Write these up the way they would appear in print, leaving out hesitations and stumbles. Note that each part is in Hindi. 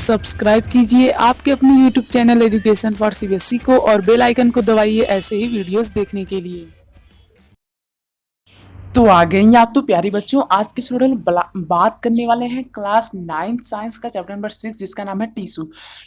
सब्सक्राइब कीजिए आपके अपने YouTube channel education for CBSE को और बेल आइकन को दबाइए ऐसे ही वीडियोस देखने के लिए। तो आ गए हैं आप तो प्यारे बच्चों, आज के स्टूडियो में बात करने वाले हैं क्लास 9 साइंस का चैप्टर नंबर 6 जिसका नाम है टिश्यू।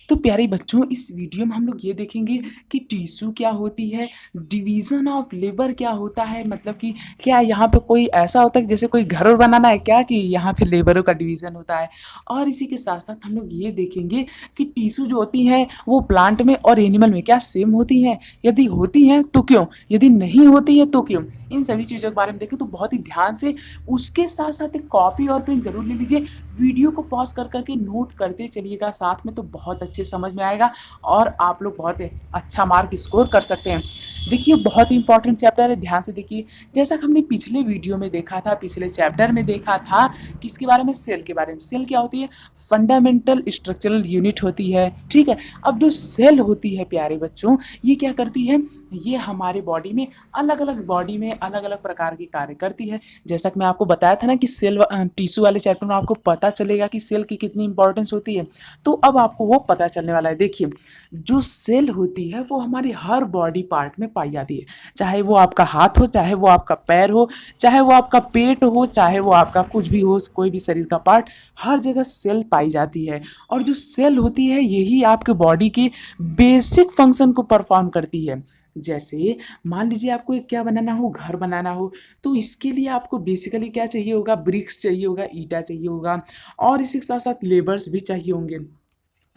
तो प्यारे बच्चों, इस वीडियो में हम लोग ये देखेंगे कि टिश्यू क्या होती है, डिवीजन ऑफ लेबर क्या होता है, मतलब कि क्या यहाँ पे कोई ऐसा होता है कि जैसे कोई घर बनाना है क्या, कि यहाँ पे लेबरों का डिवीजन होता है। और इसी के साथ साथ हम लोग ये देखेंगे कि टिश्यू जो होती है वो प्लांट में और एनिमल में क्या सेम होती हैं, यदि होती हैं तो क्यों, यदि नहीं होती है तो क्यों। इन सभी चीज़ों के बारे में देखें तो बहुत ही ध्यान से, उसके साथ साथ एक कॉपी और पेन जरूर ले लीजिए। वीडियो को पॉज कर करके नोट करते चलिएगा साथ में, तो बहुत अच्छे समझ में आएगा और आप लोग बहुत अच्छा मार्क स्कोर कर सकते हैं। देखिए बहुत ही इंपॉर्टेंट चैप्टर है, ध्यान से देखिए। जैसा कि हमने पिछले वीडियो में देखा था, पिछले चैप्टर में देखा था, किसके बारे में, सेल के बारे में। सेल क्या होती है, फंडामेंटल स्ट्रक्चरल यूनिट होती है, ठीक है। अब जो सेल होती है प्यारे बच्चों, ये क्या करती है, ये हमारे बॉडी में अलग अलग प्रकार के कार्य करती है। जैसा कि मैं आपको बताया था ना कि सेल टिश्यू वाले चैप्टर में आपको पता चलेगा कि सेल की कितनी इंपॉर्टेंस होती है, तो अब आपको वो पता चलने वाला है। देखिए जो सेल होती है वो हमारी हर बॉडी पार्ट में पाई जाती है, चाहे वो आपका हाथ हो, चाहे वो आपका पैर हो, चाहे वो आपका पेट हो, चाहे वो आपका कुछ भी हो, कोई भी शरीर का पार्ट, हर जगह सेल पाई जाती है। और जो सेल होती है यही आपके बॉडी की बेसिक फंक्शन को परफॉर्म करती है। जैसे मान लीजिए आपको एक क्या बनाना हो, घर बनाना हो, तो इसके लिए आपको बेसिकली क्या चाहिए होगा, ब्रिक्स चाहिए होगा, ईटा चाहिए होगा, और इसी के साथ साथ लेबर्स भी चाहिए होंगे।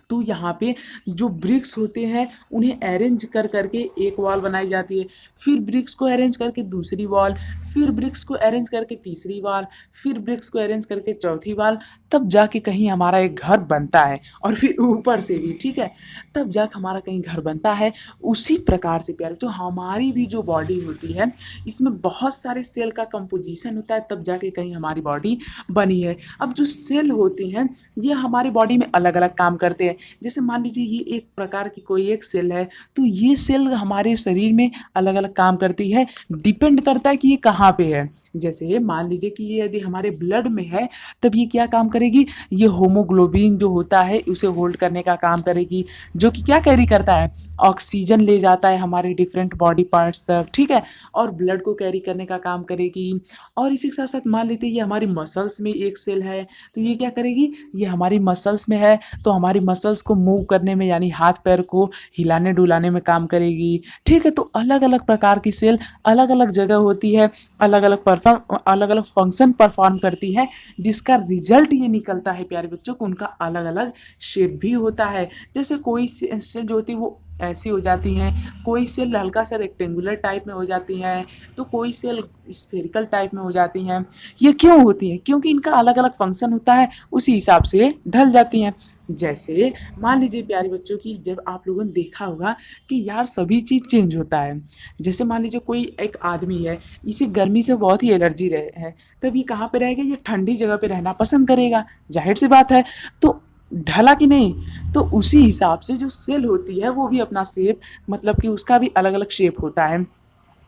तो यहाँ पे जो ब्रिक्स होते हैं उन्हें अरेंज कर करके एक वॉल बनाई जाती है, फिर ब्रिक्स को अरेंज करके दूसरी वॉल, फिर ब्रिक्स को अरेंज करके तीसरी वॉल, फिर ब्रिक्स को अरेंज करके चौथी वॉल, तब जाके कहीं हमारा एक घर बनता है। और फिर ऊपर से भी, ठीक है, तब जाके हमारा कहीं घर बनता है। उसी प्रकार से प्यारे, तो हमारी भी जो बॉडी होती है इसमें बहुत सारे सेल का कंपोजिशन होता है, तब जाके कहीं हमारी बॉडी बनी है। अब जो सेल होते हैं ये हमारी बॉडी में अलग अलग काम करते हैं। जैसे मान लीजिए ये एक प्रकार की कोई एक सेल है, तो ये सेल हमारे शरीर में अलग अलग काम करती है, डिपेंड करता है कि ये कहाँ पे है। जैसे मान लीजिए कि ये यदि हमारे ब्लड में है तब ये क्या काम करेगी, ये होमोग्लोबिन जो होता है उसे होल्ड करने का काम करेगी, जो कि क्या कैरी करता है, ऑक्सीजन ले जाता है हमारे डिफरेंट बॉडी पार्ट्स तक, ठीक है, और ब्लड को कैरी करने का काम करेगी। और इसी के साथ साथ मान लेते हैं ये हमारी मसल्स में एक सेल है, तो ये क्या करेगी, ये हमारी मसल्स में है तो हमारी मसल्स को मूव करने में, यानी हाथ पैर को हिलाने डुलाने में काम करेगी, ठीक है। तो अलग अलग प्रकार की सेल अलग अलग जगह होती है, अलग अलग फंक्शन परफॉर्म करती है, जिसका रिजल्ट ये निकलता है प्यारे बच्चों को उनका अलग अलग शेप भी होता है। जैसे कोई सेल जो होती है वो ऐसी हो जाती हैं, कोई सेल हल्का सा रेक्टेंगुलर टाइप में हो जाती हैं, तो कोई सेल स्फेरिकल टाइप में हो जाती हैं। ये क्यों होती हैं, क्योंकि इनका अलग अलग फंक्शन होता है, उसी हिसाब से ढल जाती हैं। जैसे मान लीजिए प्यारे बच्चों की, जब आप लोगों ने देखा होगा कि यार सभी चीज़ चेंज होता है। जैसे मान लीजिए कोई एक आदमी है, इसे गर्मी से बहुत ही एलर्जी रहे है, तब ये कहाँ पे रहेगा, ये ठंडी जगह पे रहना पसंद करेगा, जाहिर सी बात है। तो ढला कि नहीं, तो उसी हिसाब से जो सेल होती है वो भी अपना शेप, मतलब कि उसका भी अलग अलग शेप होता है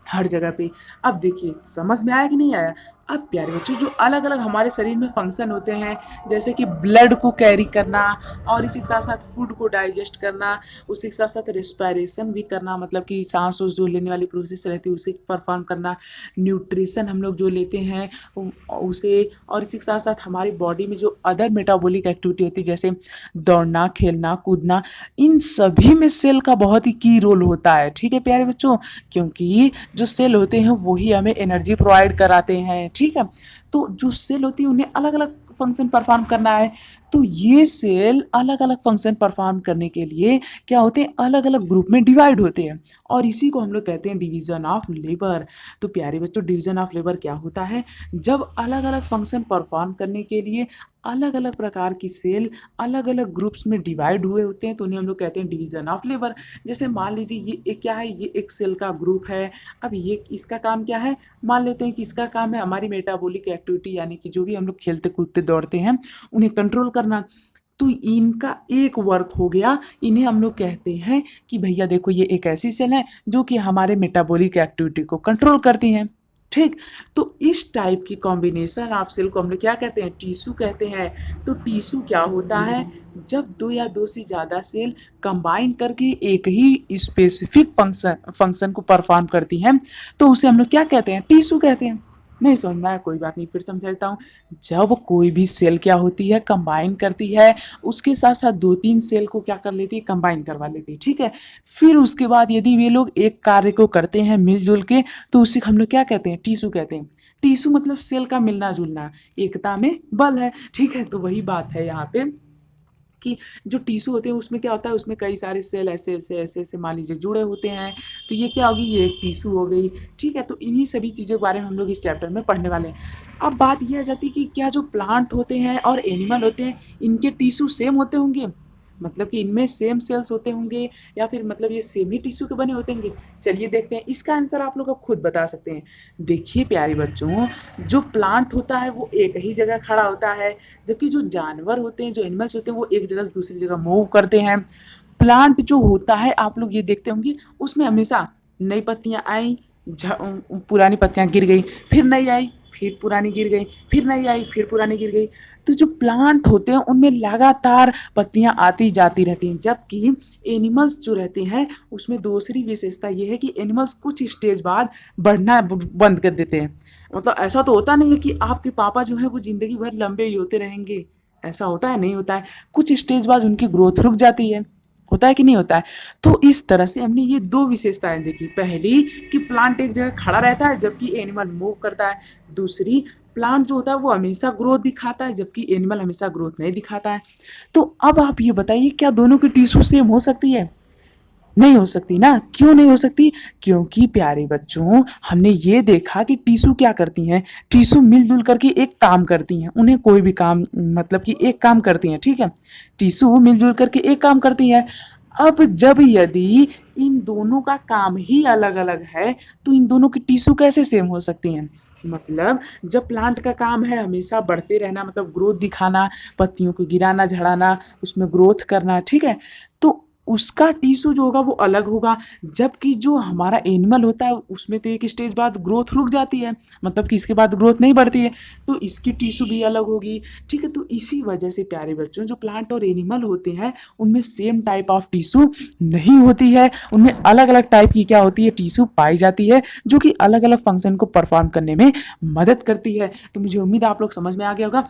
हर जगह पे। अब देखिए समझ में आया कि नहीं आया। अब प्यारे बच्चों जो अलग अलग हमारे शरीर में फंक्शन होते हैं, जैसे कि ब्लड को कैरी करना, और इसी के साथ साथ फूड को डाइजेस्ट करना, उसी के साथ साथ रेस्पिरेशन भी करना, मतलब कि सांस जो लेने वाली प्रोसेस रहती है उसे परफॉर्म करना, न्यूट्रिशन हम लोग जो लेते हैं उसे, और इसी के साथ साथ हमारी बॉडी में जो अदर मेटाबॉलिक एक्टिविटी होती है जैसे दौड़ना, खेलना, कूदना, इन सभी में सेल का बहुत ही की रोल होता है, ठीक है प्यारे बच्चों। क्योंकि जो सेल होते हैं वही हमें एनर्जी प्रोवाइड कराते हैं, ठीक है। तो जो सेल होती है उन्हें अलग अलग फंक्शन परफॉर्म करना है, तो ये सेल अलग अलग फंक्शन परफॉर्म करने के लिए क्या होते हैं, अलग अलग ग्रुप में डिवाइड होते हैं, और इसी को हम लोग कहते हैं डिवीजन ऑफ लेबर। तो प्यारे बच्चों डिवीजन ऑफ लेबर क्या होता है, जब अलग अलग फंक्शन परफॉर्म करने के लिए अलग अलग प्रकार की सेल अलग अलग ग्रुप्स में डिवाइड हुए होते हैं, तो उन्हें हम लोग कहते हैं डिवीजन ऑफ लेबर। जैसे मान लीजिए ये एक क्या है, ये एक सेल का ग्रुप है। अब ये इसका काम क्या है, मान लेते हैं कि इसका काम है हमारी मेटाबॉलिक एक्टिविटी, यानी कि जो भी हम लोग खेलते कूदते दौड़ते हैं उन्हें कंट्रोल करना। तो इनका एक वर्क हो गया, इन्हें हम लोग कहते हैं कि भैया देखो ये एक ऐसी सेल है जो कि हमारे मेटाबॉलिक एक्टिविटी को कंट्रोल करती हैं, ठीक। तो इस टाइप की कॉम्बिनेशन ऑफ सेल को हम लोग क्या कहते हैं, टिश्यू कहते हैं। तो टिश्यू क्या होता है, जब दो या दो से ज़्यादा सेल कंबाइन करके एक ही स्पेसिफिक फंक्शन को परफॉर्म करती हैं, तो उसे हम लोग क्या कहते हैं, टिश्यू कहते हैं। नहीं समझ में आया, कोई बात नहीं, फिर समझा देता हूँ। जब कोई भी सेल क्या होती है, कंबाइन करती है, उसके साथ साथ दो तीन सेल को क्या कर लेती है, कंबाइन करवा लेती है, ठीक है। फिर उसके बाद यदि वे लोग एक कार्य को करते हैं मिलजुल के, तो उसे हम लोग क्या कहते हैं, टिश्यू कहते हैं। टिश्यू मतलब सेल का मिलना जुलना, एकता में बल है, ठीक है। तो वही बात है यहाँ पे कि जो टिश्यू होते हैं उसमें क्या होता है, उसमें कई सारे सेल ऐसे ऐसे ऐसे ऐसे मान लीजिए जुड़े होते हैं। तो ये क्या होगी, ये एक टिश्यू हो गई, ठीक है। तो इन्हीं सभी चीज़ों के बारे में हम लोग इस चैप्टर में पढ़ने वाले हैं। अब बात यह आ जाती है कि क्या जो प्लांट होते हैं और एनिमल होते हैं, इनके टिश्यू सेम होते होंगे, मतलब कि इनमें सेम सेल्स होते होंगे, या फिर मतलब ये सेम ही टिश्यू के बने होते होंगे। चलिए देखते हैं, इसका आंसर आप लोग अब खुद बता सकते हैं। देखिए प्यारे बच्चों, जो प्लांट होता है वो एक ही जगह खड़ा होता है, जबकि जो जानवर होते हैं, जो एनिमल्स होते हैं, वो एक जगह से दूसरी जगह मूव करते हैं। प्लांट जो होता है, आप लोग ये देखते होंगे, उसमें हमेशा नई पत्तियां आई, पुरानी पत्तियां गिर गई, फिर नई आई, फिर पुरानी गिर गई, फिर नई आई, फिर पुरानी गिर गई। तो जो प्लांट होते हैं उनमें लगातार पत्तियां आती जाती रहती हैं, जबकि एनिमल्स जो रहते हैं उसमें दूसरी विशेषता ये है कि एनिमल्स कुछ स्टेज बाद बढ़ना बंद कर देते हैं। मतलब ऐसा तो होता नहीं है कि आपके पापा जो है वो जिंदगी भर लंबे ही होते रहेंगे, ऐसा होता है, नहीं होता है। कुछ स्टेज बाद उनकी ग्रोथ रुक जाती है, होता है कि नहीं होता है। तो इस तरह से हमने ये दो विशेषताएं देखी, पहली कि प्लांट एक जगह खड़ा रहता है जबकि एनिमल मूव करता है, दूसरी प्लांट जो होता है वो हमेशा ग्रोथ दिखाता है जबकि एनिमल हमेशा ग्रोथ नहीं दिखाता है। तो अब आप ये बताइए, क्या दोनों की टिश्यू सेम हो सकती है? नहीं हो सकती ना। क्यों नहीं हो सकती? क्योंकि प्यारे बच्चों, हमने ये देखा कि टिश्यू क्या करती हैं, टिश्यू मिलजुल करके एक काम करती हैं, उन्हें कोई भी काम मतलब कि एक काम करती हैं, ठीक है। टिश्यू मिलजुल करके एक काम करती है। अब जब यदि इन दोनों का काम ही अलग अलग है, तो इन दोनों की टिश्यू कैसे सेम हो सकती हैं? मतलब जब प्लांट का काम है हमेशा बढ़ते रहना, मतलब ग्रोथ दिखाना, पत्तियों को गिराना झड़ाना, उसमें ग्रोथ करना, ठीक है, तो उसका टिश्यू जो होगा वो अलग होगा। जबकि जो हमारा एनिमल होता है उसमें तो एक स्टेज बाद ग्रोथ रुक जाती है, मतलब कि इसके बाद ग्रोथ नहीं बढ़ती है, तो इसकी टिश्यू भी अलग होगी, ठीक है। तो इसी वजह से प्यारे बच्चों, जो प्लांट और एनिमल होते हैं उनमें सेम टाइप ऑफ टिश्यू नहीं होती है, उनमें अलग अलग टाइप की क्या होती है, टिश्यू पाई जाती है, जो कि अलग अलग फंक्शन को परफॉर्म करने में मदद करती है। तो मुझे उम्मीद है आप लोग समझ में आ गया होगा।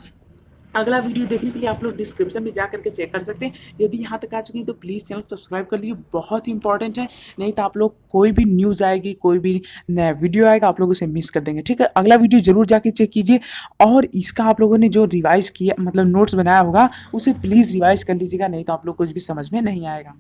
अगला वीडियो देखने के लिए आप लोग डिस्क्रिप्शन में जा करके चेक कर सकते हैं। यदि यहाँ तक आ चुके हैं तो प्लीज़ चैनल सब्सक्राइब कर लीजिए, बहुत ही इंपॉर्टेंट है। नहीं तो आप लोग कोई भी न्यूज़ आएगी, कोई भी नया वीडियो आएगा, आप लोग उसे मिस कर देंगे, ठीक है। अगला वीडियो जरूर जाके चेक कीजिए, और इसका आप लोगों ने जो रिवाइज किया, मतलब नोट्स बनाया होगा, उसे प्लीज़ रिवाइज कर लीजिएगा, नहीं तो आप लोग कुछ भी समझ में नहीं आएगा।